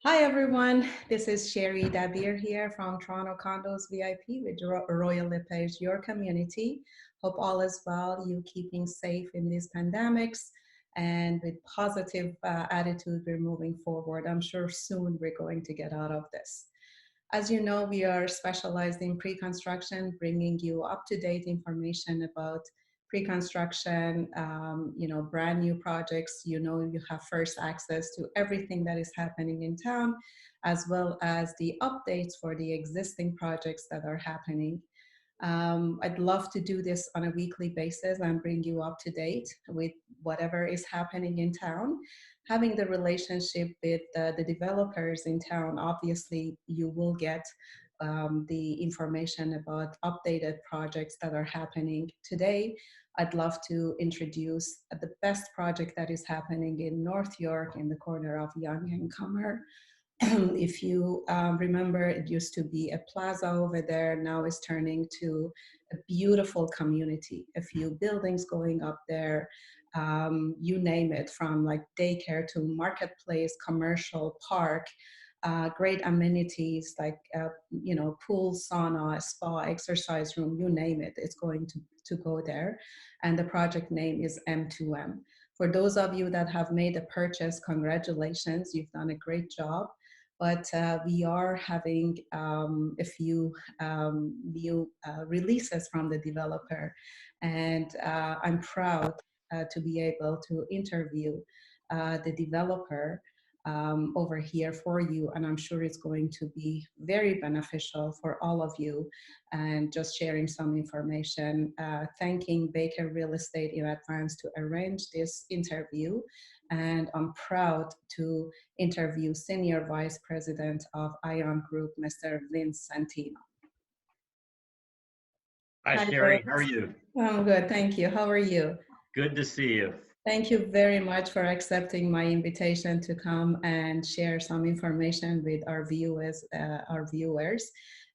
Hi everyone, this is Sherry Dabir here from Toronto Condos VIP with Royal LePage, your community. Hope all is well, you keeping safe in these pandemics and with positive attitude we're moving forward. I'm sure soon we're going to get out of this. As you know, we are specialized in pre-construction, bringing you up-to-date information about pre-construction, brand new projects. You have first access to everything that is happening in town, as well as the updates for the existing projects that are happening. I'd love to do this on a weekly basis and bring you up to date with whatever is happening in town. Having the relationship with the developers in town, obviously you will get the information about updated projects that are happening today. I'd love to introduce the best project that is happening in North York in the corner of Yonge and Finch. If you remember, it used to be a plaza over there, now it's turning to a beautiful community, a few buildings going up there, you name it, from like daycare to marketplace, commercial, park, great amenities like, pool, sauna, spa, exercise room, you name it, it's going to go there. And the project name is M2M. For those of you that have made a purchase, congratulations, you've done a great job. But we are having a few new releases from the developer. And I'm proud to be able to interview the developer over here for you. And I'm sure it's going to be very beneficial for all of you. And just sharing some information, thanking Baker Real Estate in advance to arrange this interview. And I'm proud to interview Senior Vice President of Aoyuan Group, Mr. Vince Santino. Hi, Sherry. How are you? I'm good, thank you. How are you? Good to see you. Thank you very much for accepting my invitation to come and share some information with our viewers.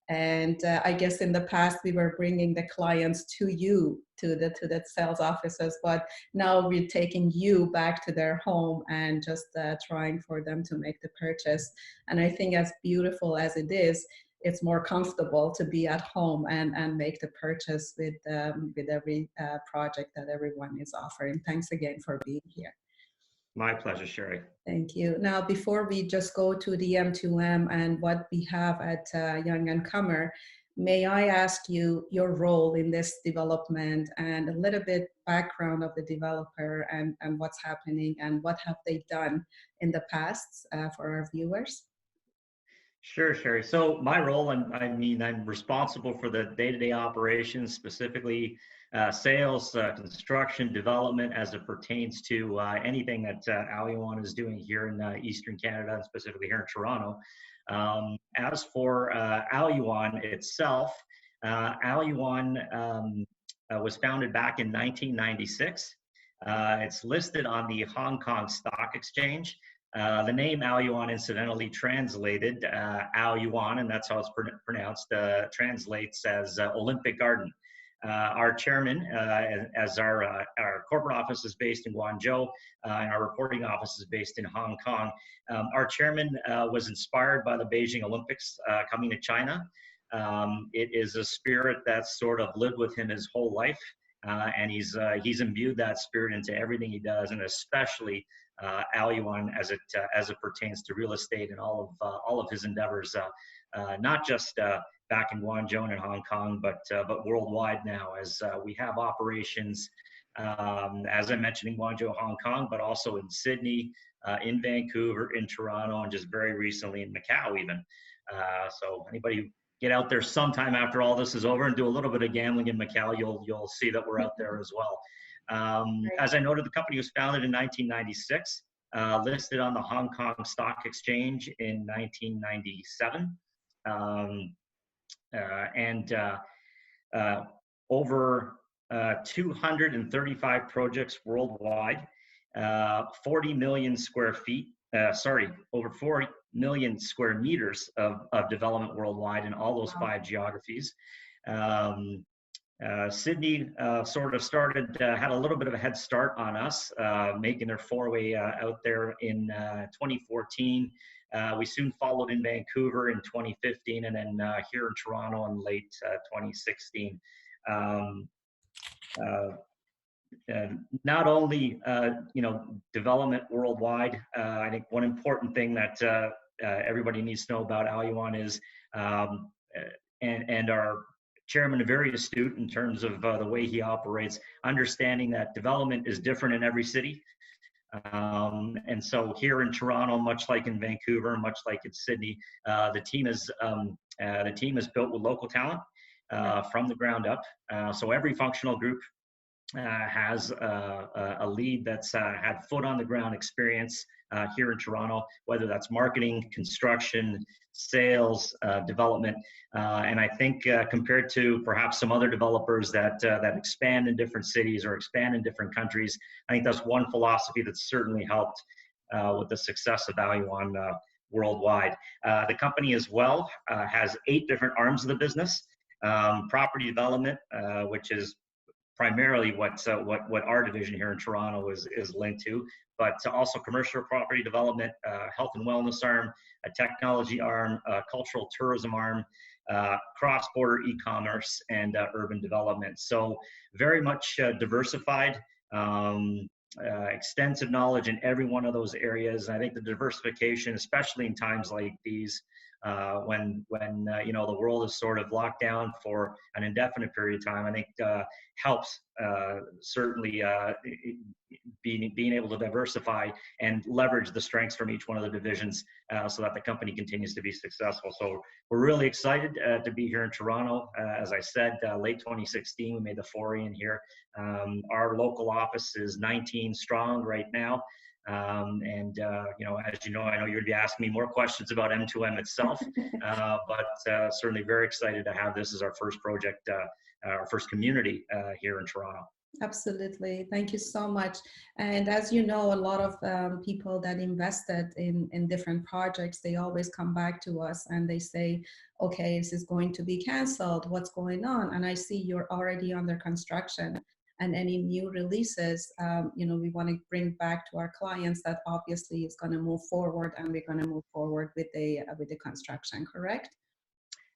And I guess in the past we were bringing the clients to you, to the sales offices, but now we're taking you back to their home and just trying for them to make the purchase. And I think as beautiful as it is, it's more comfortable to be at home and make the purchase with every project that everyone is offering. Thanks again for being here. My pleasure, Sherry. Thank you. Now, before we just go to the M2M and what we have at Yonge and Finch, may I ask you your role in this development and a little bit background of the developer and what's happening and what have they done in the past for our viewers? Sure, Sherry. So my role, I'm responsible for the day-to-day operations, specifically sales, construction, development, as it pertains to anything that Aoyuan is doing here in Eastern Canada, and specifically here in Toronto. As for Aoyuan itself, Aoyuan was founded back in 1996. It's listed on the Hong Kong Stock Exchange. The name Aoyuan, incidentally translated, Aoyuan, and that's how it's pronounced, translates as Olympic Garden. Our chairman, as our corporate office is based in Guangzhou, and our reporting office is based in Hong Kong, our chairman was inspired by the Beijing Olympics coming to China. It is a spirit that's sort of lived with him his whole life, and he's imbued that spirit into everything he does, and especially Aoyuan as it pertains to real estate and all of his endeavors, not just back in Guangzhou and Hong Kong, but worldwide now, as we have operations, as I mentioned, in Guangzhou, Hong Kong, but also in Sydney, in Vancouver, in Toronto, and just very recently in Macau even. So anybody get out there sometime after all this is over and do a little bit of gambling in Macau, you'll see that we're out there as well. As I noted, the company was founded in 1996, listed on the Hong Kong Stock Exchange in 1997, over 235 projects worldwide, 40 million square feet, over 4 million square meters of development worldwide in all those 5 geographies. Sydney sort of started, had a little bit of a head start on us, making their foray out there in 2014. We soon followed in Vancouver in 2015, and then here in Toronto in late 2016. Um, uh, Not only development worldwide. I think one important thing that everybody needs to know about Aoyuan is, um, and our chairman is very astute in terms of the way he operates, understanding that development is different in every city. And so here in Toronto, much like in Vancouver, much like in Sydney, the team is built with local talent from the ground up. So every functional group has a lead that's had foot on the ground experience here in Toronto, whether that's marketing, construction, sales, development. And I think compared to perhaps some other developers that expand in different cities or expand in different countries, I think that's one philosophy that's certainly helped with the success of Aoyuan worldwide. The company as well has 8 different arms of the business. Property development, which is primarily what our division here in Toronto is linked to, but also commercial property development, health and wellness arm, a technology arm, a cultural tourism arm, cross-border e-commerce, and urban development. So very much diversified, extensive knowledge in every one of those areas. I think the diversification, especially in times like these, when the world is sort of locked down for an indefinite period of time, I think helps certainly being able to diversify and leverage the strengths from each one of the divisions so that the company continues to be successful. So we're really excited to be here in Toronto. As I said, late 2016, we made the foray in here. Our local office is 19 strong right now. As you know, I know you're going to be asking me more questions about M2M itself, but certainly very excited to have this as our first project, our first community here in Toronto. Absolutely. Thank you so much. And as you know, a lot of people that invested in different projects, they always come back to us and they say, okay, this is going to be canceled. What's going on? And I see you're already under construction. And any new releases, we want to bring back to our clients that obviously is going to move forward, and we're going to move forward with the construction, correct?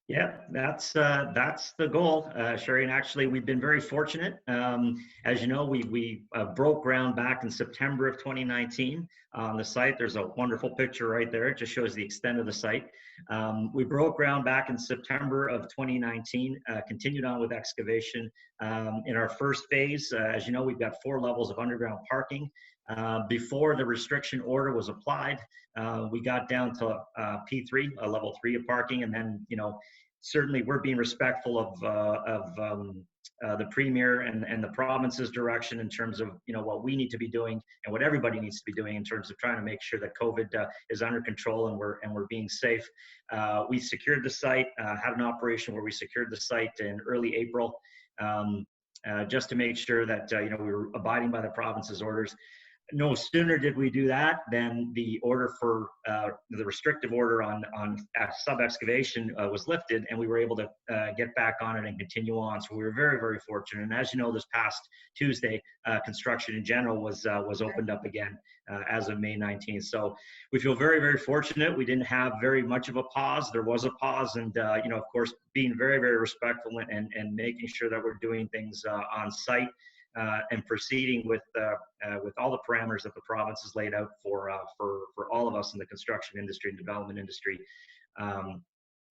Yeah, that's the goal, Sherry. And actually, we've been very fortunate. As you know, we broke ground back in September of 2019 on the site. There's a wonderful picture right there. It just shows the extent of the site. We broke ground back in September of 2019, continued on with excavation. In our first phase, as you know, we've got 4 levels of underground parking. Before the restriction order was applied, we got down to P3, a level 3 of parking, and then certainly we're being respectful of the Premier and the province's direction in terms of what we need to be doing and what everybody needs to be doing in terms of trying to make sure that COVID is under control and we're being safe. We secured the site, had an operation where we secured the site in early April, just to make sure that we were abiding by the province's orders. No sooner did we do that than the order for the restrictive order on sub-excavation was lifted, and we were able to get back on it and continue on. So we were very, very fortunate. And as you know, this past Tuesday, construction in general was opened up again as of May 19th. So we feel very, very fortunate. We didn't have very much of a pause. There was a pause, and of course, being very, very respectful and making sure that we're doing things on site. And proceeding with all the parameters that the province has laid out for all of us in the construction industry and development industry,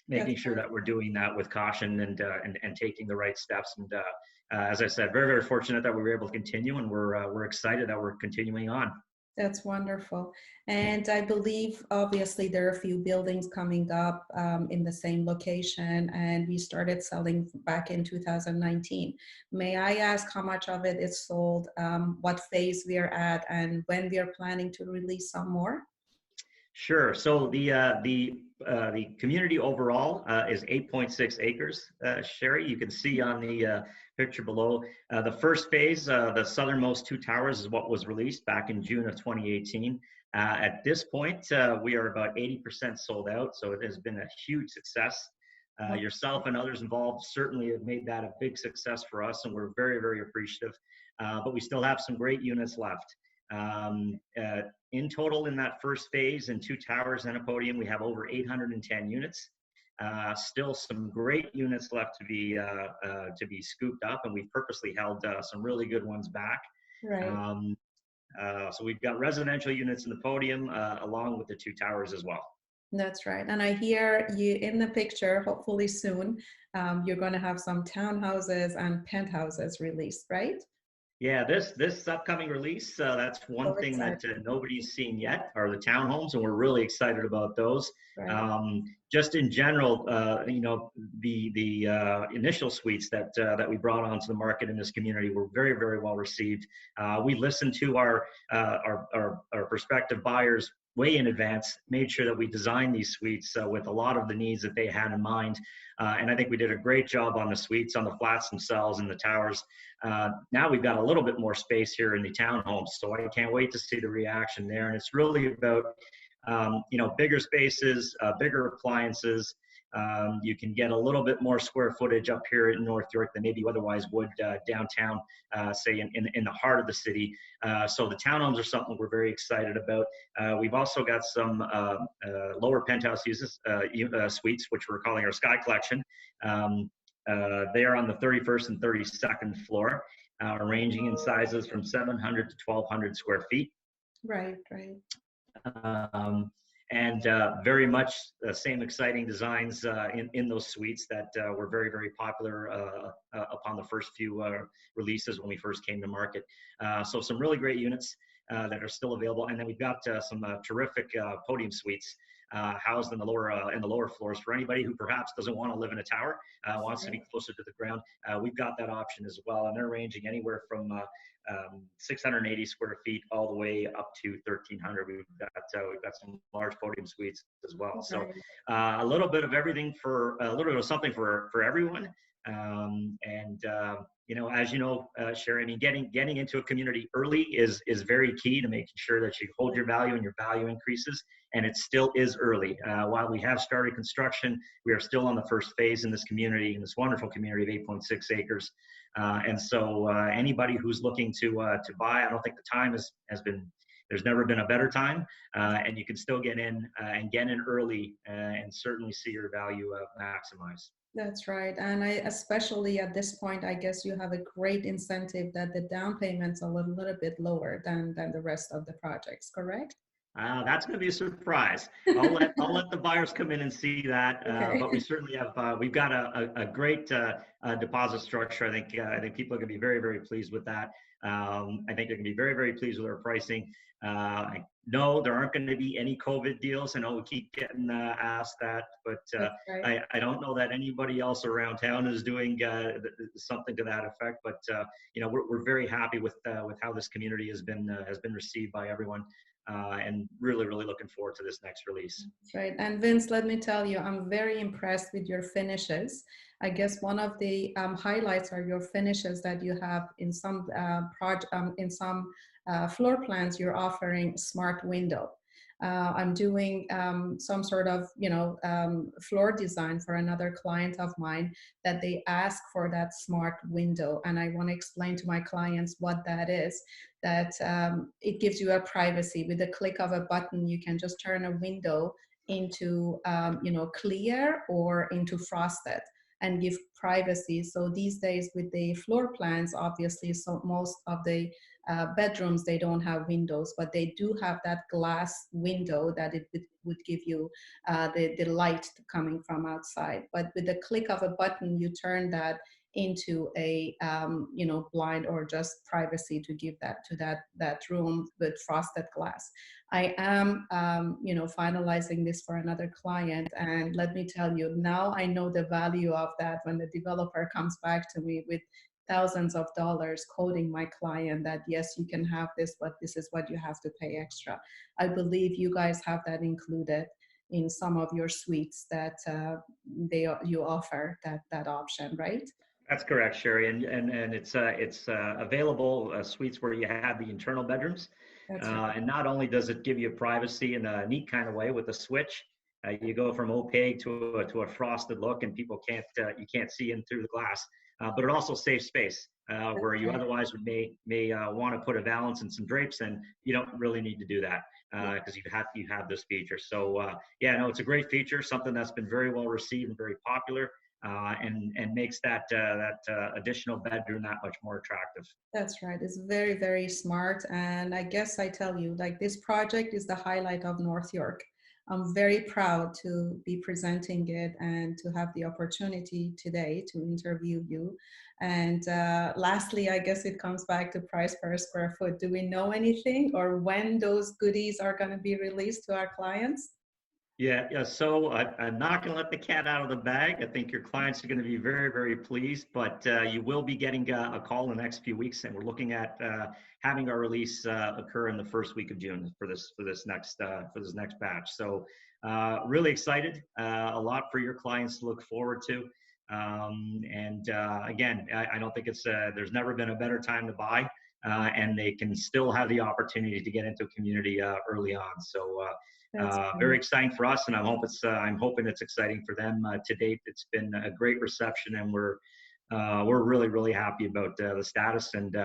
making sure that we're doing that with caution and taking the right steps. And as I said, very, very fortunate that we were able to continue, and we're excited that we're continuing on. That's wonderful. And I believe, obviously, there are a few buildings coming up in the same location, and we started selling back in 2019. May I ask how much of it is sold, what phase we are at, and when we are planning to release some more? Sure. So the community overall is 8.6 acres. Sherry, you can see on the picture below. The first phase, the southernmost 2 towers, is what was released back in June of 2018. At this point, we are about 80% sold out, so it has been a huge success. Yourself and others involved certainly have made that a big success for us, and we're very, very appreciative. But we still have some great units left. In total, in that first phase, in 2 towers and a podium, we have over 810 units. Still some great units left to be scooped up, and we've purposely held some really good ones back. Right. So we've got residential units in the podium along with the 2 towers as well. That's right. And I hear you in the picture, hopefully soon, you're going to have some townhouses and penthouses released, right? Yeah, this upcoming release, that's one thing that nobody's seen yet, are the townhomes, and we're really excited about those. Right. Just in general, you know, the initial suites that we brought onto the market in this community were very, very well received. We listened to our prospective buyers way in advance, made sure that we designed these suites with a lot of the needs that they had in mind. And I think we did a great job on the suites, on the flats themselves and the towers. Now we've got a little bit more space here in the townhomes, so I can't wait to see the reaction there. And it's really about, you know, bigger spaces, bigger appliances. You can get a little bit more square footage up here in North York than maybe you otherwise would downtown, say in the heart of the city. So the townhomes are something we're very excited about. We've also got some lower penthouse suites, which we're calling our Sky Collection. They are on the 31st and 32nd floor, ranging in sizes from 700 to 1,200 square feet. Right, right. And very much the same exciting designs in those suites that were very, very popular upon the first few releases when we first came to market. So some really great units that are still available. And then we've got some terrific podium suites housed in the lower floors for anybody who perhaps doesn't want to live in a tower, wants to be closer to the ground. We've got that option as well, and they're ranging anywhere from 680 square feet all the way up to 1,300. We've got some large podium suites as well. So a little bit of everything, for a little bit of something for everyone. You know, as you know, Sherry, I mean, getting into a community early is very key to making sure that you hold your value and your value increases. And it still is early. While we have started construction, we are still on the first phase in this community, in this wonderful community of 8.6 acres. And so anybody who's looking to buy, I don't think the time there's never been a better time. And you can still get in and get in early and certainly see your value maximized. That's right. And especially at this point, I guess you have a great incentive that the down payment's a little bit lower than the rest of the projects, correct? That's going to be a surprise. I'll let the buyers come in and see that. Okay. But we certainly have we've got a great deposit structure. I think people are going to be very, very pleased with that. I think they're going to be very, very pleased with our pricing. No, there aren't going to be any COVID deals. I know we keep getting asked that, but I don't know that anybody else around town is doing something to that effect. But you know, we're very happy with how this community has been received by everyone. And really, really looking forward to this next release. That's right. And Vince, let me tell you, I'm very impressed with your finishes. I guess one of the highlights are your finishes that you have in some floor plans. You're offering smart window. I'm doing some sort of, you know, floor design for another client of mine that they ask for that smart window. And I want to explain to my clients what that is, that it gives you a privacy. With the click of a button, you can just turn a window into, you know, clear or into frosted and give privacy. So these days with the floor plans, obviously, so most of the bedrooms, they don't have windows, but they do have that glass window that it would give you the light coming from outside. But with the click of a button, you turn that into a you know, blind or just privacy to give that to that room with frosted glass. I am you know, finalizing this for another client, and let me tell you, now I know the value of that when the developer comes back to me with thousands of dollars quoting my client that yes, you can have this, but this is what you have to pay extra. I believe you guys have that included in some of your suites that you offer that option, right? That's correct, Sherry, and it's available suites where you have the internal bedrooms, That's right. and not only does it give you privacy in a neat kind of way with a switch, You go from opaque to a frosted look, and people can't you can't see in through the glass. But it also saves space where you Right. otherwise would may want to put a valance and some drapes, and you don't really need to do that because you have this feature. So yeah, no, it's a great feature, something that's been very well received and very popular, and makes that additional bedroom that much more attractive. That's right. It's very, very smart. And I guess I tell you, like this project is the highlight of North York. I'm very proud to be presenting it and to have the opportunity today to interview you. And lastly, I guess it comes back to price per square foot. Do we know anything or when those goodies are going to be released to our clients? Yeah, yeah. So I'm not going to let the cat out of the bag. I think your clients are going to be very, very pleased, but you will be getting a call in the next few weeks, and we're looking at having our release occur in the first week of June for this next batch. So really excited. A lot for your clients to look forward to. And again, I don't think there's never been a better time to buy, and they can still have the opportunity to get into a community early on. So. That's Very great. exciting for us, and I'm hoping it's exciting for them. To date, it's been a great reception, and we're really really happy about the status and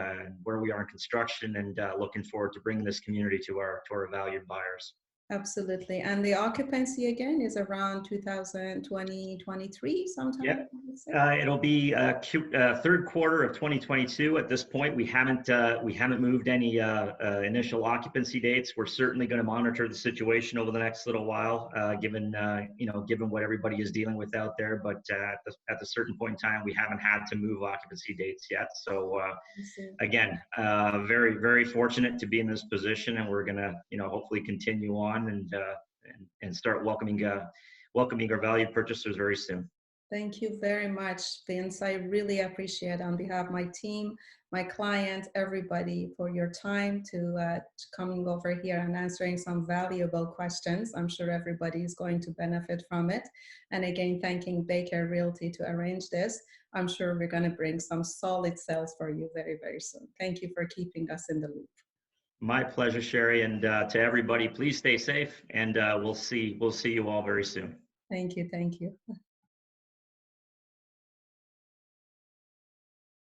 where we are in construction, and looking forward to bringing this community to our valued buyers. Absolutely. And the occupancy again is around 2020, 23 sometime, Yeah, I would say. it'll be third quarter of 2022. At this point, we haven't moved any initial occupancy dates. We're certainly going to monitor the situation over the next little while, given given what everybody is dealing with out there. But at the certain point in time, we haven't had to move occupancy dates yet. So I see. again, very very fortunate to be in this position, and we're going to hopefully continue on and start welcoming our valued purchasers very soon. Thank you very much, Vince. I really appreciate on behalf of my team, my client, everybody for your time to coming over here and answering some valuable questions. I'm sure everybody is going to benefit from it. And again, thanking Daycare Realty to arrange this. I'm sure we're going to bring some solid sales for you very, very soon. Thank you for keeping us in the loop. My pleasure, Sherry, and to everybody, please stay safe, and we'll see you all very soon. Thank you. Thank you.